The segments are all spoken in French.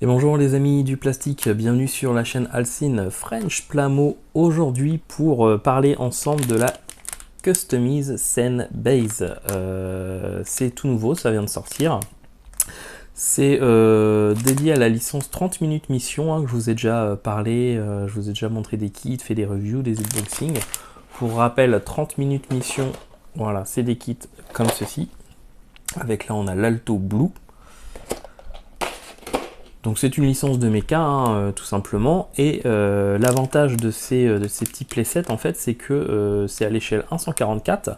Et bonjour les amis du plastique, bienvenue sur la chaîne Alcine French Plamo aujourd'hui pour parler ensemble de la Customize Scene Base. C'est tout nouveau, ça vient de sortir. C'est dédié à la licence 30 minutes mission, que je vous ai déjà parlé, je vous ai déjà montré des kits, fait des reviews, des unboxings. Pour rappel, 30 minutes mission, voilà, c'est des kits comme ceci. Avec là on a l'Alto Blue. Donc c'est une licence de méca, tout simplement, et l'avantage de ces petits playsets, en fait, c'est que c'est à l'échelle 1/144,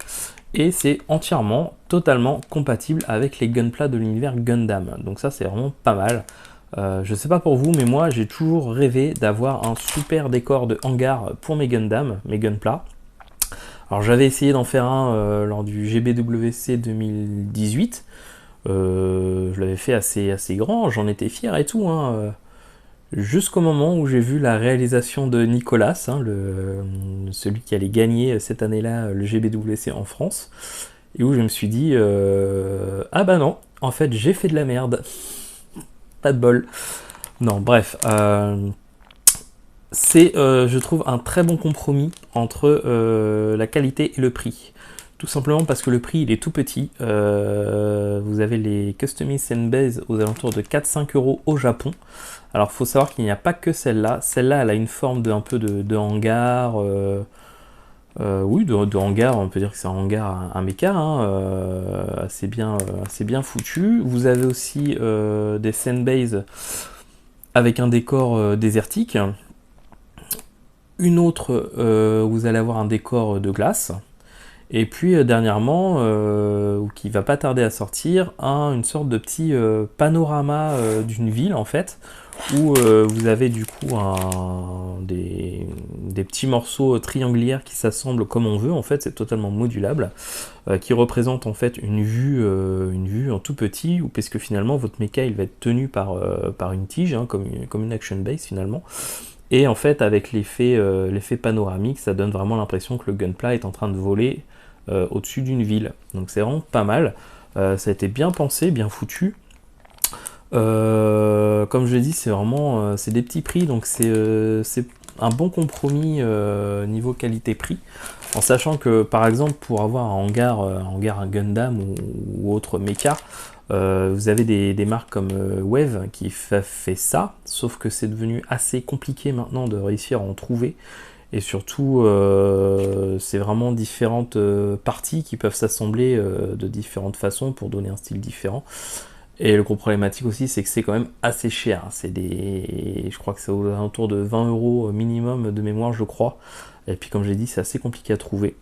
et c'est entièrement, totalement compatible avec les Gunpla de l'univers Gundam. Donc ça, c'est vraiment pas mal. Je sais pas pour vous, mais moi, j'ai toujours rêvé d'avoir un super décor de hangar pour mes Gundam, mes Gunpla. Alors j'avais essayé d'en faire un lors du GBWC 2018, je l'avais fait assez grand, j'en étais fier et tout, jusqu'au moment où j'ai vu la réalisation de Nicolas, celui qui allait gagner cette année-là le GBWC en France, et où je me suis dit, ah bah non, en fait j'ai fait de la merde, pas de bol. Non, bref, c'est, je trouve, un très bon compromis entre la qualité et le prix. Tout simplement parce que le prix il est tout petit. Vous avez les Customize Scene Base aux alentours de 4-5 euros au Japon. Alors il faut savoir qu'il n'y a pas que celle-là. Celle-là elle a une forme de un peu de hangar. Oui, de hangar, on peut dire que c'est un hangar, un méca, assez bien foutu. Vous avez aussi des Scene Base avec un décor désertique. Une autre, vous allez avoir un décor de glace. Et puis dernièrement, qui va pas tarder à sortir, une sorte de petit panorama d'une ville en fait, où vous avez du coup des petits morceaux triangulaires qui s'assemblent comme on veut. En fait, c'est totalement modulable, qui représente en fait une vue en tout petit, parce que finalement votre mecha il va être tenu par une tige, comme une action base finalement. Et en fait, avec l'effet panoramique, ça donne vraiment l'impression que le gunpla est en train de voler au-dessus d'une ville. Donc c'est vraiment pas mal. Ça a été bien pensé, bien foutu. Comme je l'ai dit, c'est vraiment c'est des petits prix, donc c'est un bon compromis niveau qualité-prix. En sachant que par exemple pour avoir un Gundam ou autre mecha, vous avez des marques comme Wave qui fait ça, sauf que c'est devenu assez compliqué maintenant de réussir à en trouver. Et surtout, c'est vraiment différentes parties qui peuvent s'assembler de différentes façons pour donner un style différent. Et le gros problématique aussi, c'est que c'est quand même assez cher. Je crois que c'est aux alentours de 20 euros minimum de mémoire, je crois. Et puis comme j'ai dit, c'est assez compliqué à trouver.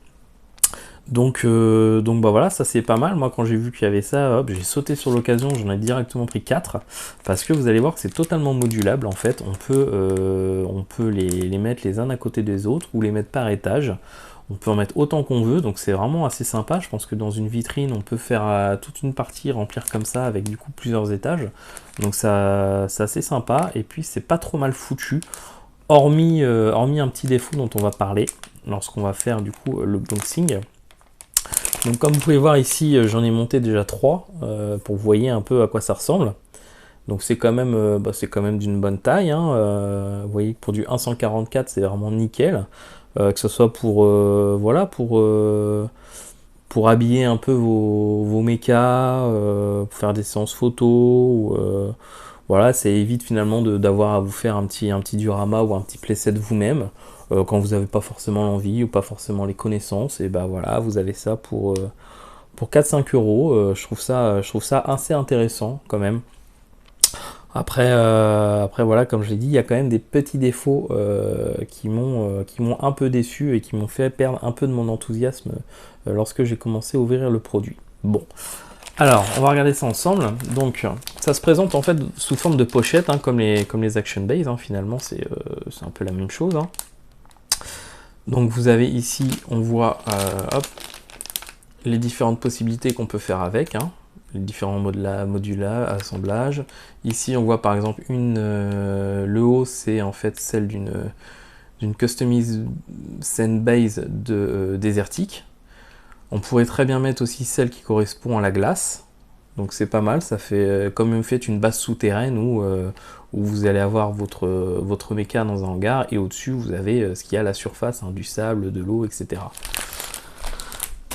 Donc bah voilà, ça c'est pas mal. Moi quand j'ai vu qu'il y avait ça, hop, j'ai sauté sur l'occasion, j'en ai directement pris 4. Parce que vous allez voir que c'est totalement modulable en fait. On peut les mettre les uns à côté des autres ou les mettre par étage. On peut en mettre autant qu'on veut, donc c'est vraiment assez sympa. Je pense que dans une vitrine, on peut faire toute une partie remplir comme ça avec du coup plusieurs étages. Donc ça c'est assez sympa. Et puis c'est pas trop mal foutu. Hormis un petit défaut dont on va parler lorsqu'on va faire du coup le boxing. Donc comme vous pouvez voir ici, j'en ai monté déjà 3 pour que vous voyez un peu à quoi ça ressemble. Donc c'est quand même d'une bonne taille. Vous voyez que pour du 1/144 c'est vraiment nickel. Que ce soit voilà, pour habiller un peu vos mechas, pour faire des séances photos. Voilà, ça évite finalement d'avoir à vous faire un petit diorama ou un petit playset vous-même. Quand vous n'avez pas forcément l'envie ou pas forcément les connaissances, et bah voilà, vous avez ça pour 4-5 euros. Je trouve ça assez intéressant quand même. Après voilà, comme je l'ai dit, il y a quand même des petits défauts qui m'ont un peu déçu et qui m'ont fait perdre un peu de mon enthousiasme lorsque j'ai commencé à ouvrir le produit. Bon, alors on va regarder ça ensemble. Donc ça se présente en fait sous forme de pochette, comme les Action Base, finalement c'est un peu la même chose. Donc vous avez ici, on voit hop, les différentes possibilités qu'on peut faire avec, les différents modulats, assemblages. Ici on voit par exemple le haut c'est en fait celle d'une Customize Scene Base de désertique. On pourrait très bien mettre aussi celle qui correspond à la glace. Donc c'est pas mal, ça fait comme vous faites une base souterraine où vous allez avoir votre méca dans un hangar et au-dessus vous avez ce qu'il y a à la surface, hein, du sable, de l'eau, etc.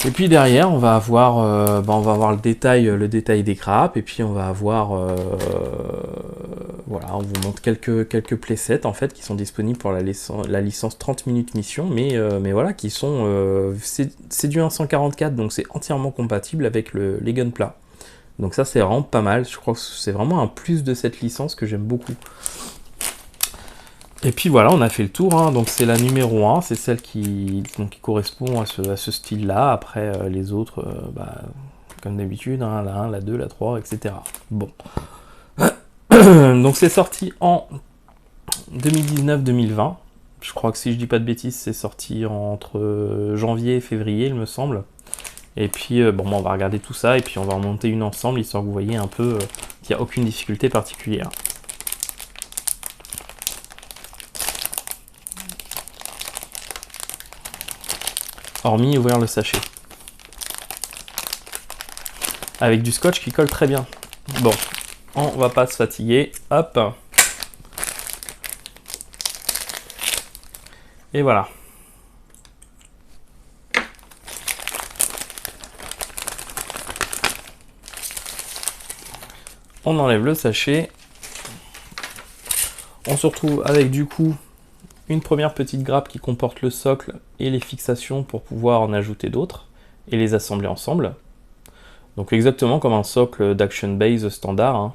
Et puis derrière on va avoir le détail des grappes et puis on va avoir voilà, on vous montre quelques playsets en fait qui sont disponibles pour la licence 30 minutes mission, mais voilà, qui sont c'est du 1.144 donc c'est entièrement compatible avec les Gunpla. Donc ça c'est vraiment pas mal, je crois que c'est vraiment un plus de cette licence que j'aime beaucoup. Et puis voilà, on a fait le tour, hein. Donc c'est la numéro 1, c'est celle qui correspond à ce style-là. Après les autres, comme d'habitude, hein, la 1, la 2, la 3, etc. Bon. Donc c'est sorti en 2019-2020. Je crois que si je dis pas de bêtises, c'est sorti entre janvier et février, il me semble. Et puis on va regarder tout ça et puis on va en monter une ensemble, histoire que vous voyez un peu qu'il n'y a aucune difficulté particulière. Hormis ouvrir le sachet. Avec du scotch qui colle très bien. Bon, on va pas se fatiguer. Hop. Et voilà. On enlève le sachet. On se retrouve avec du coup une première petite grappe qui comporte le socle et les fixations pour pouvoir en ajouter d'autres et les assembler ensemble. Donc exactement comme un socle d'Action Base standard, hein.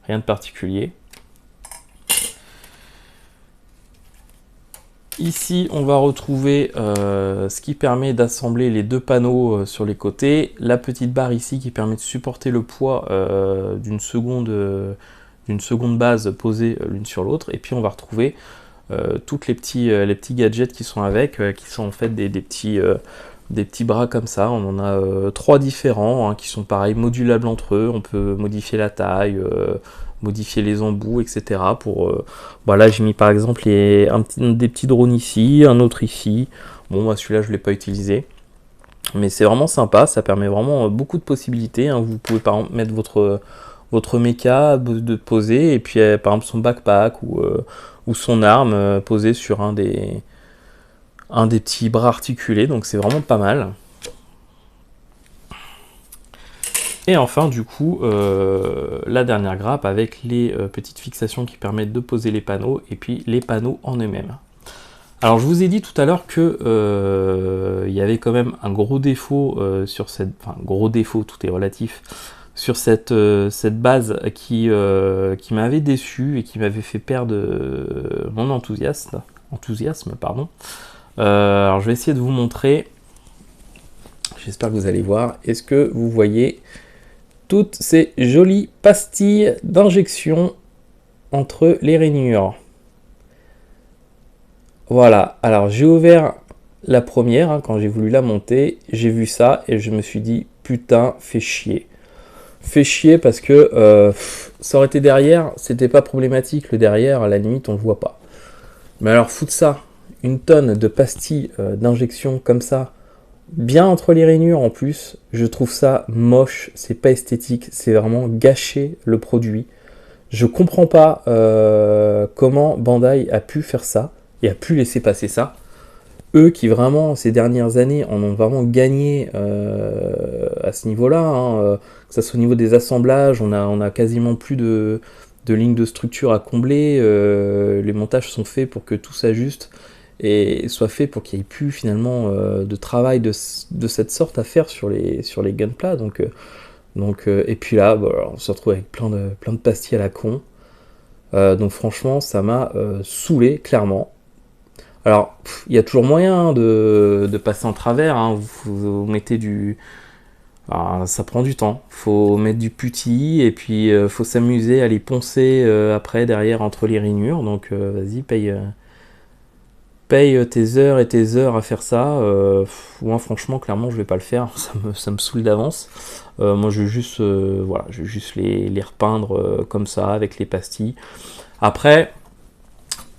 Rien de particulier. Ici, on va retrouver ce qui permet d'assembler les deux panneaux sur les côtés, la petite barre ici qui permet de supporter le poids d'une seconde base posée l'une sur l'autre, et puis on va retrouver toutes les petits gadgets qui sont avec, qui sont en fait des petits bras comme ça. On en a 3 différents, hein, qui sont pareil, modulables entre eux. On peut modifier la taille, modifier les embouts, etc. Là j'ai mis par exemple des petits drones ici, un autre ici. Bon, moi celui-là je ne l'ai pas utilisé. Mais c'est vraiment sympa, ça permet vraiment beaucoup de possibilités, hein. Vous pouvez par exemple mettre votre méca de poser, et puis par exemple son backpack ou son arme posée sur un des petits bras articulés, donc c'est vraiment pas mal. Et enfin du coup la dernière grappe avec les petites fixations qui permettent de poser les panneaux et puis les panneaux en eux-mêmes. Alors je vous ai dit tout à l'heure que il y avait quand même un gros défaut sur cette... Enfin gros défaut, tout est relatif, sur cette base qui m'avait déçu et qui m'avait fait perdre mon enthousiasme. Alors je vais essayer de vous montrer. J'espère que vous allez voir. Est-ce que vous voyez toutes ces jolies pastilles d'injection entre les rainures? Voilà, alors j'ai ouvert la première, hein, quand j'ai voulu la monter, j'ai vu ça et je me suis dit putain, fait chier. Fait chier parce que ça aurait été derrière, c'était pas problématique, le derrière, à la limite on le voit pas. Mais alors foutre ça, une tonne de pastilles d'injection comme ça, bien entre les rainures en plus, je trouve ça moche, c'est pas esthétique, c'est vraiment gâcher le produit. Je comprends pas comment Bandai a pu faire ça et a pu laisser passer ça. Eux qui vraiment ces dernières années en ont vraiment gagné à ce niveau-là, hein, que ce soit au niveau des assemblages, on a quasiment plus de lignes de structure à combler, les montages sont faits pour que tout s'ajuste et soit fait pour qu'il n'y ait plus finalement de travail de cette sorte à faire sur les gunpla. Et puis là, on se retrouve avec plein de pastilles à la con. Donc franchement, ça m'a saoulé, clairement. Alors, il y a toujours moyen de passer en travers, hein. Vous mettez du... Alors, ça prend du temps. Faut mettre du putty et puis faut s'amuser à les poncer après, derrière, entre les rainures. Donc vas-y, paye tes heures et tes heures à faire ça. Moi, franchement, clairement, je vais pas le faire. Ça me saoule d'avance. Moi, je vais juste, je vais juste les repeindre comme ça, avec les pastilles. Après...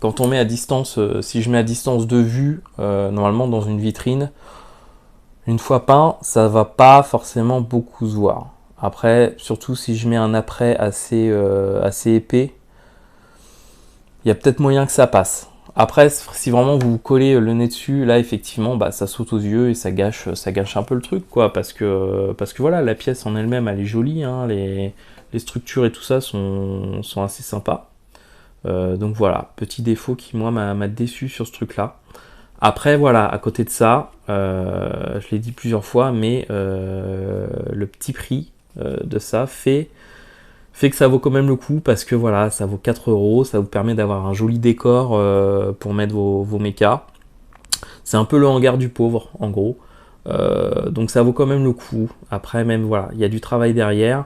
Quand on met à distance, si je mets à distance de vue, normalement dans une vitrine, une fois peint, ça va pas forcément beaucoup se voir. Après, surtout si je mets un après assez épais, il y a peut-être moyen que ça passe. Après, si vraiment vous collez le nez dessus, là effectivement, bah, ça saute aux yeux et ça gâche un peu le truc, quoi, parce que voilà, la pièce en elle-même, elle est jolie, hein, les structures et tout ça sont assez sympas. Donc voilà, petit défaut qui moi m'a déçu sur ce truc-là. Après voilà, à côté de ça, je l'ai dit plusieurs fois, mais le petit prix de ça fait que ça vaut quand même le coup parce que voilà, ça vaut 4 euros, ça vous permet d'avoir un joli décor pour mettre vos mechas. C'est un peu le hangar du pauvre en gros. Donc ça vaut quand même le coup. Après même voilà, il y a du travail derrière.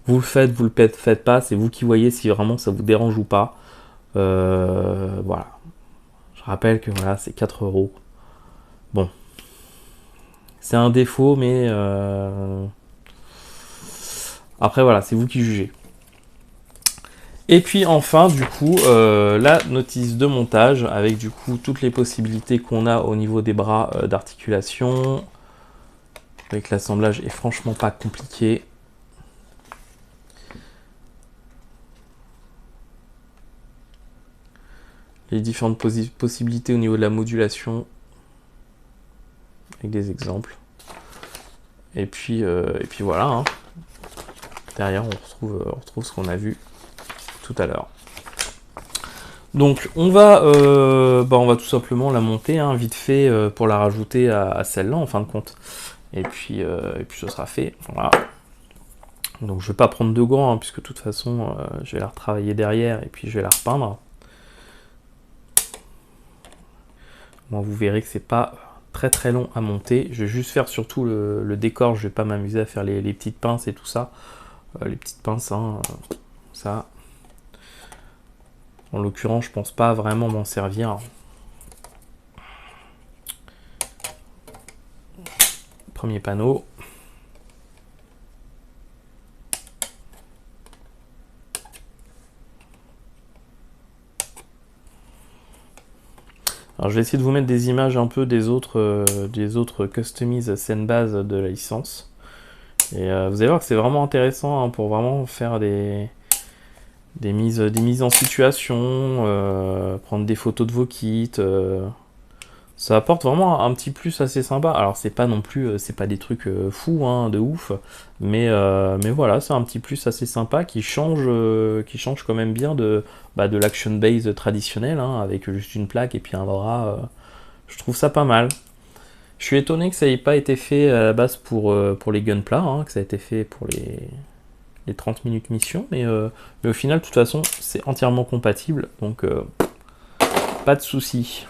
Vous le faites, vous le faites pas, c'est vous qui voyez si vraiment ça vous dérange ou pas. Voilà. Je rappelle que voilà, c'est 4 euros. Bon. C'est un défaut, mais après voilà, c'est vous qui jugez. Et puis enfin, du coup, la notice de montage avec du coup toutes les possibilités qu'on a au niveau des bras d'articulation. Avec l'assemblage est franchement pas compliqué. Les différentes possibilités au niveau de la modulation. Avec des exemples. Et puis voilà. Hein. Derrière, on retrouve ce qu'on a vu tout à l'heure. Donc on va tout simplement la monter hein, vite fait pour la rajouter à celle-là en fin de compte. Et puis ce sera fait. Voilà. Donc je vais pas prendre de gants hein, puisque de toute façon je vais la retravailler derrière et puis je vais la repeindre. Bon, vous verrez que c'est pas très très long à monter. Je vais juste faire surtout le décor. Je vais pas m'amuser à faire les petites pinces et tout ça. Les petites pinces, hein, ça. En l'occurrence, je pense pas vraiment m'en servir. Premier panneau. Alors je vais essayer de vous mettre des images un peu des autres customize scène base de la licence. Et vous allez voir que c'est vraiment intéressant hein, pour vraiment faire des mises en situation, prendre des photos de vos kits. Ça apporte vraiment un petit plus assez sympa. Alors c'est pas non plus, c'est pas des trucs fous, hein, de ouf, mais voilà, c'est un petit plus assez sympa qui change quand même bien de l'action base traditionnel, hein, avec juste une plaque et puis un bras. Je trouve ça pas mal. Je suis étonné que ça n'ait pas été fait à la base pour les gunpla, hein, que ça a été fait pour les 30 minutes mission, mais au final, de toute façon, c'est entièrement compatible, donc pas de souci.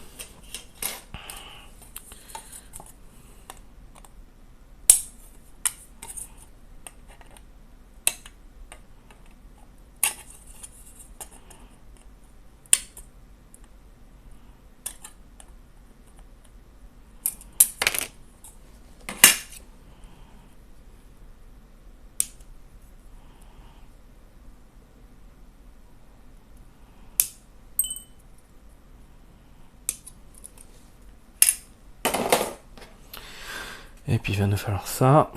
Et puis il va nous falloir ça.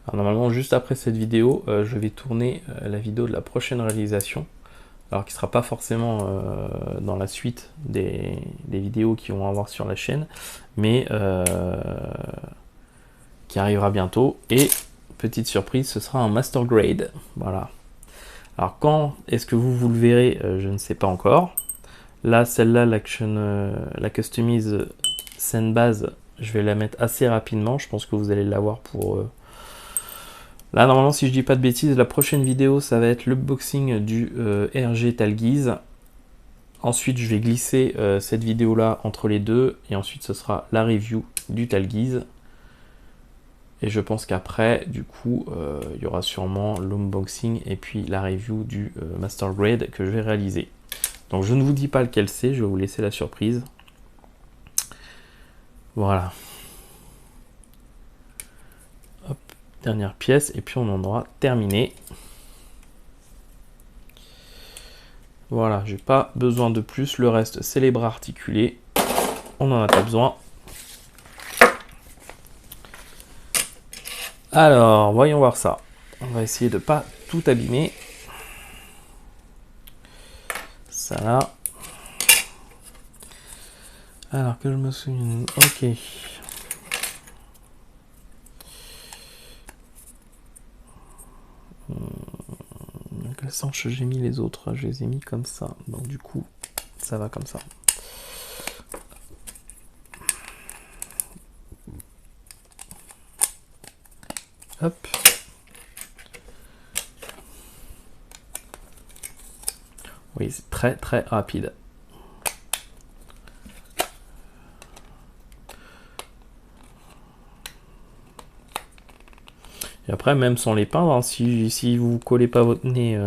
Alors normalement juste après cette vidéo, je vais tourner la vidéo de la prochaine réalisation. Alors qui ne sera pas forcément dans la suite des vidéos qui vont avoir sur la chaîne, mais qui arrivera bientôt. Et petite surprise, ce sera un master grade. Voilà. Alors quand est-ce que vous le verrez, je ne sais pas encore. Là, celle-là, la customise scène base, je vais la mettre assez rapidement. Je pense que vous allez l'avoir pour... Là, normalement, si je dis pas de bêtises, la prochaine vidéo, ça va être l'unboxing du RG Talgiz. Ensuite, je vais glisser cette vidéo-là entre les deux. Et ensuite, ce sera la review du Talgiz. Et je pense qu'après, du coup, il y aura sûrement l'unboxing et puis la review du Master Grade que je vais réaliser. Donc je ne vous dis pas lequel c'est, je vais vous laisser la surprise. Voilà. Hop, dernière pièce, et puis on en aura terminé. Voilà, j'ai pas besoin de plus. Le reste, c'est les bras articulés. On n'en a pas besoin. Alors, voyons voir ça. On va essayer de pas tout abîmer. Ça là. Alors que je me souviens. Ok. Quel sens j'ai mis les autres? Je les ai mis comme ça. Donc du coup, ça va comme ça. Hop. Oui, c'est très très rapide. Et après, même sans les peindre, hein, si vous collez pas votre nez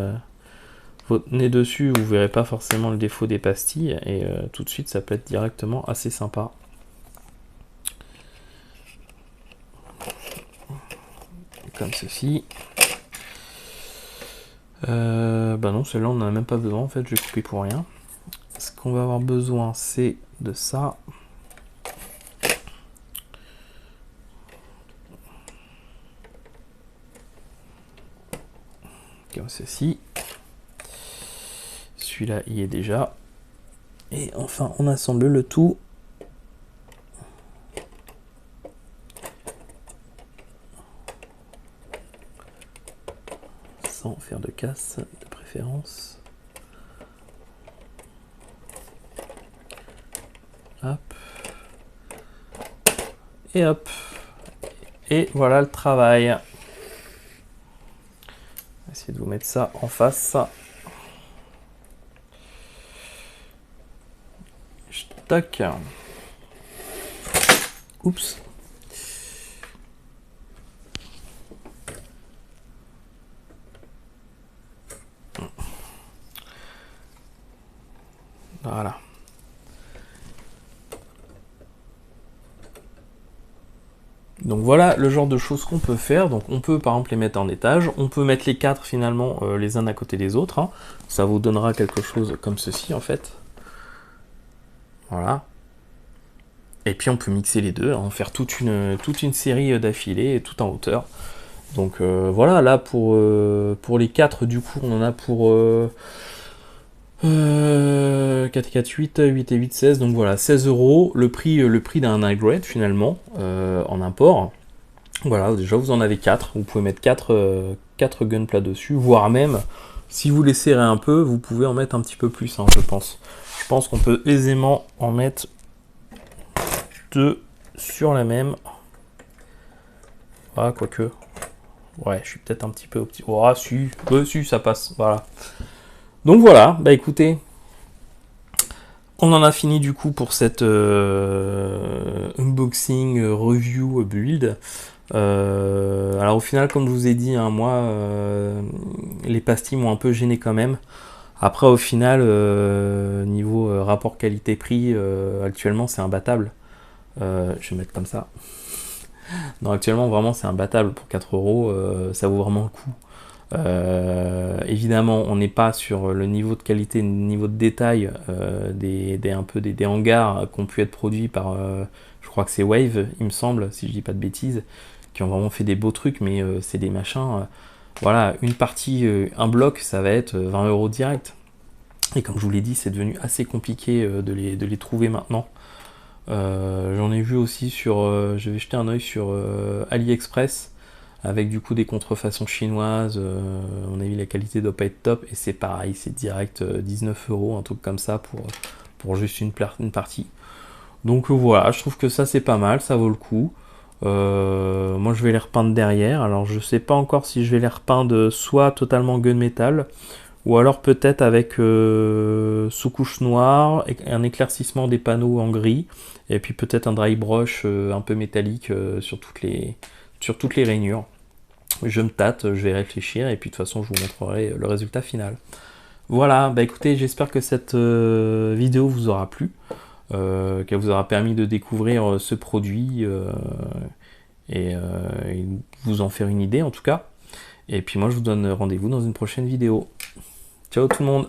dessus, vous verrez pas forcément le défaut des pastilles. Et tout de suite, ça peut être directement assez sympa. Comme ceci. Bah non, celle-là, on n'en a même pas besoin. En fait, je vais couper pour rien. Ce qu'on va avoir besoin, c'est de ça. Comme ceci. Celui-là y est déjà. Et enfin, on assemble le tout. Sans faire de casse, de préférence. Hop. Et hop. Et voilà le travail. On va essayer de vous mettre ça en face. Tac. Oups. Voilà. Donc voilà le genre de choses qu'on peut faire. Donc on peut par exemple les mettre en étage. On peut mettre les 4 finalement les uns à côté des autres. Hein. Ça vous donnera quelque chose comme ceci en fait. Voilà. Et puis on peut mixer les deux, hein, faire toute une série d'affilés, tout en hauteur. Donc voilà, là pour les 4 du coup on en a pour 4 et 4, 8, 8 et 8, 16. Donc voilà, 16 €, le prix d'un upgrade finalement en import. Voilà, déjà vous en avez 4, vous pouvez mettre 4 gunpla dessus, voire même, si vous les serrez un peu, vous pouvez en mettre un petit peu plus, hein, je pense. Je pense qu'on peut aisément en mettre 2 sur la même. Voilà, quoique. Ouais, je suis peut-être un petit peu optique. Oh, si, ça passe, voilà. Donc voilà, bah écoutez, on en a fini du coup pour cette unboxing, review, build. Alors au final, comme je vous ai dit, hein, moi, les pastilles m'ont un peu gêné quand même. Après, au final, niveau rapport qualité-prix, actuellement, c'est imbattable. Je vais mettre comme ça. Non, actuellement, vraiment, c'est imbattable. Pour 4 €, ça vaut vraiment le coup. Évidemment, on n'est pas sur le niveau de qualité, le niveau de détail des hangars qui ont pu être produits par, je crois que c'est Wave, il me semble, si je dis pas de bêtises, qui ont vraiment fait des beaux trucs, mais c'est des machins. Voilà, une partie, un bloc, ça va être 20 € direct. Et comme je vous l'ai dit, c'est devenu assez compliqué de les trouver maintenant. J'en ai vu aussi sur, je vais jeter un oeil sur AliExpress, avec du coup des contrefaçons chinoises. À mon avis, la qualité doit pas être top, et c'est pareil, c'est direct 19 €, un truc comme ça pour juste une partie. Donc voilà, je trouve que ça c'est pas mal, ça vaut le coup. Moi je vais les repeindre derrière, alors je sais pas encore si je vais les repeindre soit totalement gunmetal, ou alors peut-être avec sous-couche noire, un éclaircissement des panneaux en gris, et puis peut-être un dry brush un peu métallique sur toutes les rainures. Je me tâte, je vais réfléchir, et puis de toute façon je vous montrerai le résultat final. Voilà, bah écoutez, j'espère que cette vidéo vous aura plu, qu'elle vous aura permis de découvrir ce produit et vous en faire une idée en tout cas. Et puis moi je vous donne rendez-vous dans une prochaine vidéo. Ciao tout le monde!